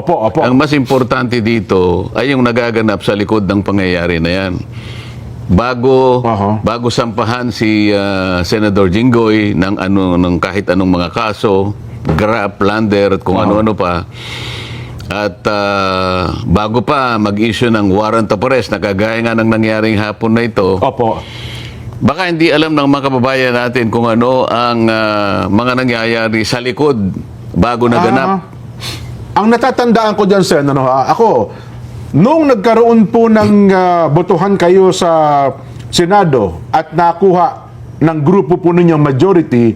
Opo, opo. Ang mas importante dito ay yung nagaganap sa likod ng pangyayari na yan. Bago sampahan si Senador Jinggoy ng kahit anong mga kaso, grab, plunder at kung ano-ano pa. At bago pa mag-issue ng warrant of arrest na kagaya nga ng nangyaring hapon na ito, Opo. baka hindi alam ng mga kababayan natin kung ano ang mga nangyayari sa likod bago naganap. Ang natatandaan ko dyan, Sen, ako, nung nagkaroon po ng botohan kayo sa Senado at nakuha ng grupo po ninyong majority,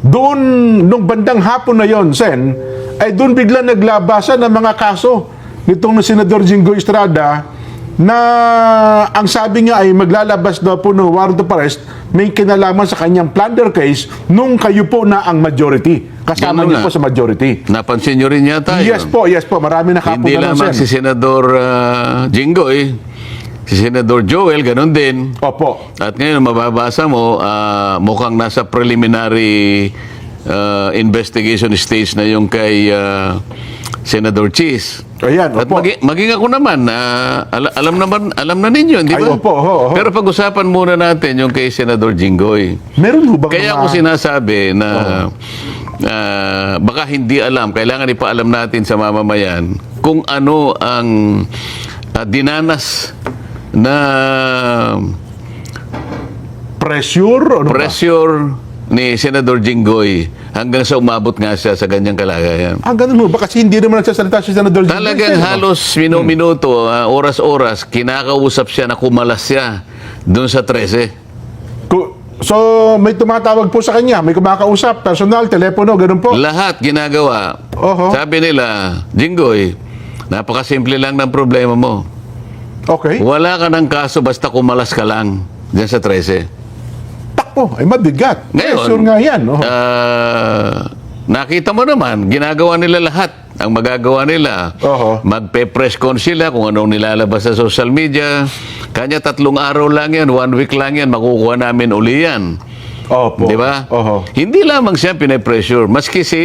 doon, nung bandang hapon na yon, Sen, ay doon bigla naglabasan ng mga kaso nitong Senador Jinggoy Estrada na ang sabi niya ay maglalabas daw po ng warrant of arrest, may kinalaman sa kanyang plunder case nung kayo po na ang majority. Kasama Ganun niyo nga. po sa majority. Napansin nyo rin yata Yes po. Marami na Hindi kapunta lamang si Senador Jinggoy, si Senador Joel, ganun din. Opo. At ngayon, mababasa mo, mukhang nasa preliminary investigation stage na yung kay Senador Cheese. Ayan, At opo. maging ako naman, alam na ninyo, di ba? Ay, opo. Pero pag-usapan muna natin yung kay Senador Jinggoy. Meron ho bang Kaya mga... ako sinasabi na baka hindi alam, kailangan ipaalam natin sa mamamayan kung ano ang dinanas na pressure? Ano ba? pressure ni Senador Jinggoy hanggang sa umabot nga siya sa ganyang kalagayan. Ganun ho ba? Kasi hindi naman nagsasalita si Senador Jinggoy. Talagang halos minuto, oras-oras, kinakausap siya na kumalas siya doon sa 13. So, may tumatawag po sa kanya, may kumakausap, personal, telepono, ganun po. Lahat ginagawa. Oho. Sabi nila, Jinggoy, napakasimple lang ng problema mo. Okay. Wala ka ng kaso basta kumalas ka lang dyan sa 13. Takpo, ay mabigat. Ngayon, Pressure nga yan. Oho. Nakita mo naman, ginagawa nila lahat. Ang magagawa nila, Oho. magpe-press con sila kung anong nilalabas sa social media. Kanya 3 araw lang yan, 1 week lang yan, makukuha namin uli yan. Opo. Di ba? Oho. Hindi lamang siya pinapressure. Maski si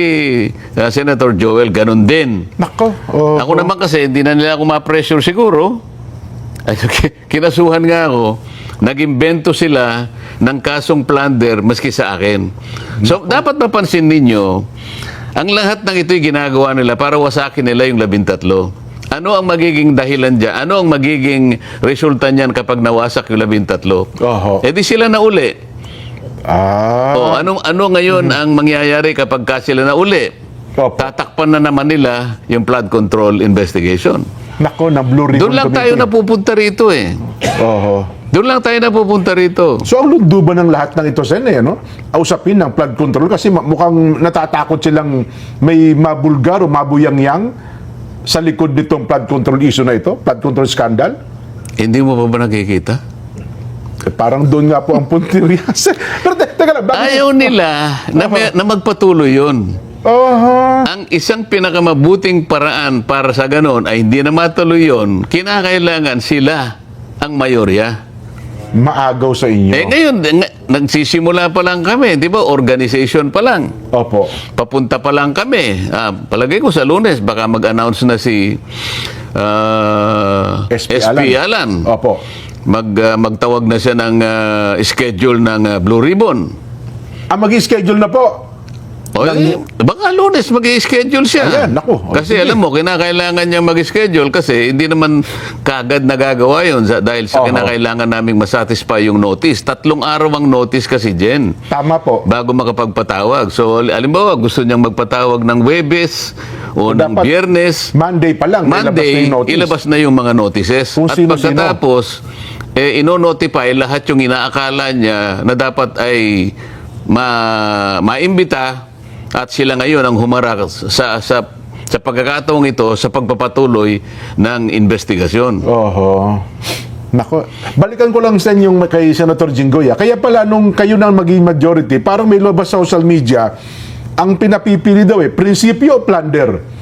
Senator Joel, ganun din. Nako. Oho. Ako naman kasi, hindi na nila ako ma-pressure siguro. Ay, kinasuhan nga ako. Nag-imbento sila ng kasong plunder maski sa akin. So, dapat mapansin ninyo, ang lahat ng ito'y ginagawa nila para wasakin nila yung 13. Ano ang magiging dahilan dyan? Ano ang magiging resulta niyan kapag nawasak yung 13? Oho. Eh di sila na uli. Ah. Ano ngayon ang mangyayari kapag sila na uli? Opo. Tatakpan na naman nila yung flood control investigation. Nako, na Blue Ribbon Doon lang tayo Committee. napupunta rito eh. Oho. Doon lang tayo napupunta rito. So, ang lunduban ng lahat ng ito, Sen, no? Ausapin ng flood control kasi mukhang natatakot silang may mabulgar o mabuyangyang sa likod nitong flood control issue na ito, flood control scandal. Hindi mo pa ba nakikita? Parang doon nga po ang puntirya. Pero teka lang, bakit? Ayaw nila na magpatuloy yun. Oho. Ang isang pinakamabuting paraan para sa ganon ay hindi na matuloy yun, kinakailangan sila ang mayorya. Maagaw sa inyo. Eh ngayon, nagsisimula pa lang kami, di ba? Organization pa lang. Opo. Papunta pa lang kami. Palagay ko sa Lunes, baka mag-announce na si SP Alan. Opo. Magtawag na siya ng schedule ng Blue Ribbon. Mag-schedule na po. Baka Lunes mag-schedule siya. Ayan, naku. Kasi alam mo, kinakailangan niya mag-schedule kasi hindi naman kagad nagagawa yun dahil sa kinakailangan naming masatisfy yung notice. 3 araw ang notice kasi, Jen. Tama po. Bago makapagpatawag. So, alimbawa, gusto niyang magpatawag ng Webes o ng Dapat Biyernes. Monday pa lang. Monday, ilabas ilabas na yung mga notices. Kung At sino-sino. pagkatapos, ino-notify lahat yung inaakala niya na dapat ay maimbita at sila ngayon ang humarap sa pagkakataong ito sa pagpapatuloy ng investigasyon. Oho. Nako, balikan ko lang sa yung kay Senator Jinggoy. Kaya pala nung kayo nang maging majority, parang may lumabas sa social media, ang pinapipili daw prinsipyo o plunder.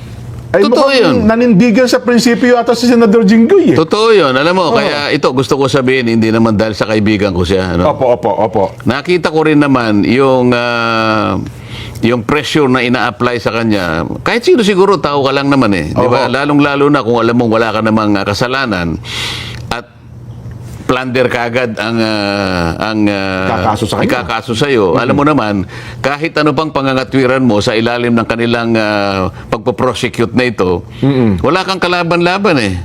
Ay, Totoo mukhang yun. nanindigan sa prinsipyo ata si Senador Jinggoy. Totoo yun. Alam mo, kaya ito gusto ko sabihin, hindi naman dahil sa kaibigan ko siya. Ano? Opo. Nakita ko rin naman yung yung pressure na ina-apply sa kanya, kahit sino siguro, tao ka lang naman eh. Di ba? Oo. Lalong-lalo na kung alam mong wala ka namang kasalanan at plunder ka agad ang Ikakaso sa kanya. ikakaso sa'yo. Alam mo naman, kahit ano pang pangangatwiran mo sa ilalim ng kanilang pagpo-prosecute na ito, wala kang kalaban-laban eh.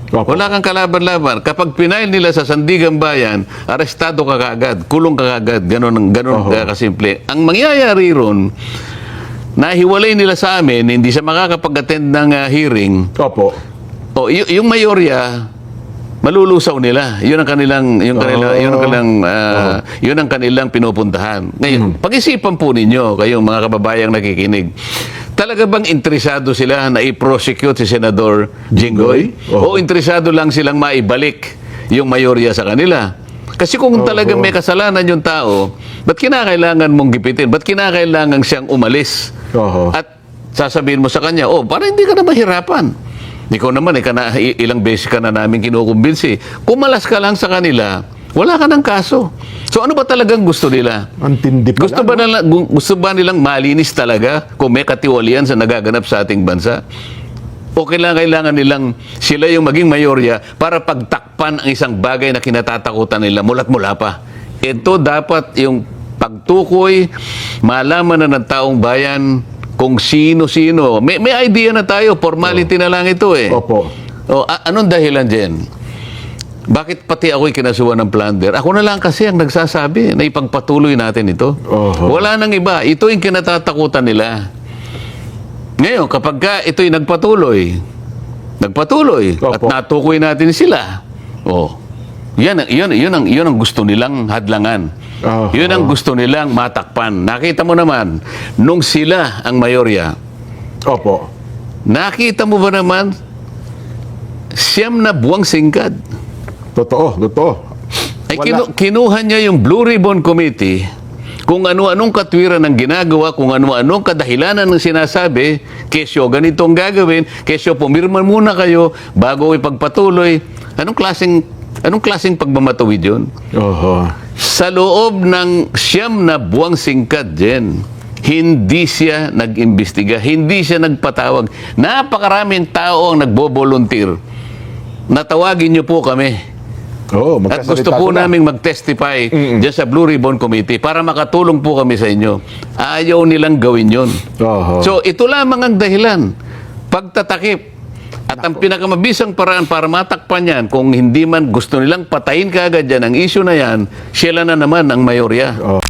Opo. Wala kang kalaban-laban. Kapag pinail nila sa Sandigan Bayan, arestado ka kaagad, kulong ka kaagad, ganun kasimple. Ang mangyayari ron, nahiwalay nila sa amin, hindi siya makakapag-attend ng hearing, Opo. o yung mayorya, malulusaw nila. Yun ang kanilang yun ang kanilang pinupuntahan. Ngayon, pag-isipan po ninyo kayong mga kababayang nakikinig. Talaga bang interesado sila na i-prosecute si Senador Jinggoy? O interesado lang silang maibalik yung mayorya sa kanila? Kasi kung talagang may kasalanan yung tao, ba't kinakailangan mong gipitin? Ba't kinakailangan siyang umalis? Oho. At sasabihin mo sa kanya, para hindi ka na mahirapan. Ikaw naman, ilang beses ka na namin kinukumbinsi. Kumalas ka lang sa kanila, wala ka ng kaso. So ano ba talagang gusto nila? Antindi pa Gusto ba nilang malinis talaga kung may katiwalian sa nagaganap sa ating bansa? O kailangan nilang sila yung maging mayorya para pagtakpan ang isang bagay na kinatatakutan nila mula't mula pa? Ito dapat yung pagtukoy, malaman na ng taong bayan kung sino-sino. May idea na tayo, formality na lang ito eh. Opo. Anong dahilan dyan? Bakit pati ako'y kinasuhan ng plunder? Ako na lang kasi ang nagsasabi na ipagpatuloy natin ito. Oho. Wala nang iba. Ito yung kinatatakutan nila. Ngayon, kapag ka ito'y nagpatuloy at Opo. natukoy natin sila, yun ang gusto nilang hadlangan. Oho. Yun ang gusto nilang matakpan. Nakita mo naman, nung sila ang mayorya, Opo. nakita mo ba naman, 9 na buwang singkad. Totoo. Ay Wala. kinuha niya yung Blue Ribbon Committee, kung ano-anong katwiran ang ginagawa, kung ano-anong kadahilanan ng sinasabi, kesyo ganito ang gagawin, kesyo pumirma muna kayo bago ipagpatuloy. Anong klaseng pagmamatawid yun? Oho. Sa loob ng 9 na buwang singkad din, hindi siya nag-imbestiga, hindi siya nagpatawag. Napakaraming tao ang nagbo-volunteer. Natawagin niyo po kami. Oo, At gusto po naming mag-testify dyan sa Blue Ribbon Committee para makatulong po kami sa inyo. Ayaw nilang gawin yun. Oho. So, ito lamang ang dahilan. Pagtatakip. At ang pinakamabisang paraan para matakpan yan, kung hindi man gusto nilang patayin kaagad yan, ang issue na yan, sila na naman ang mayorya.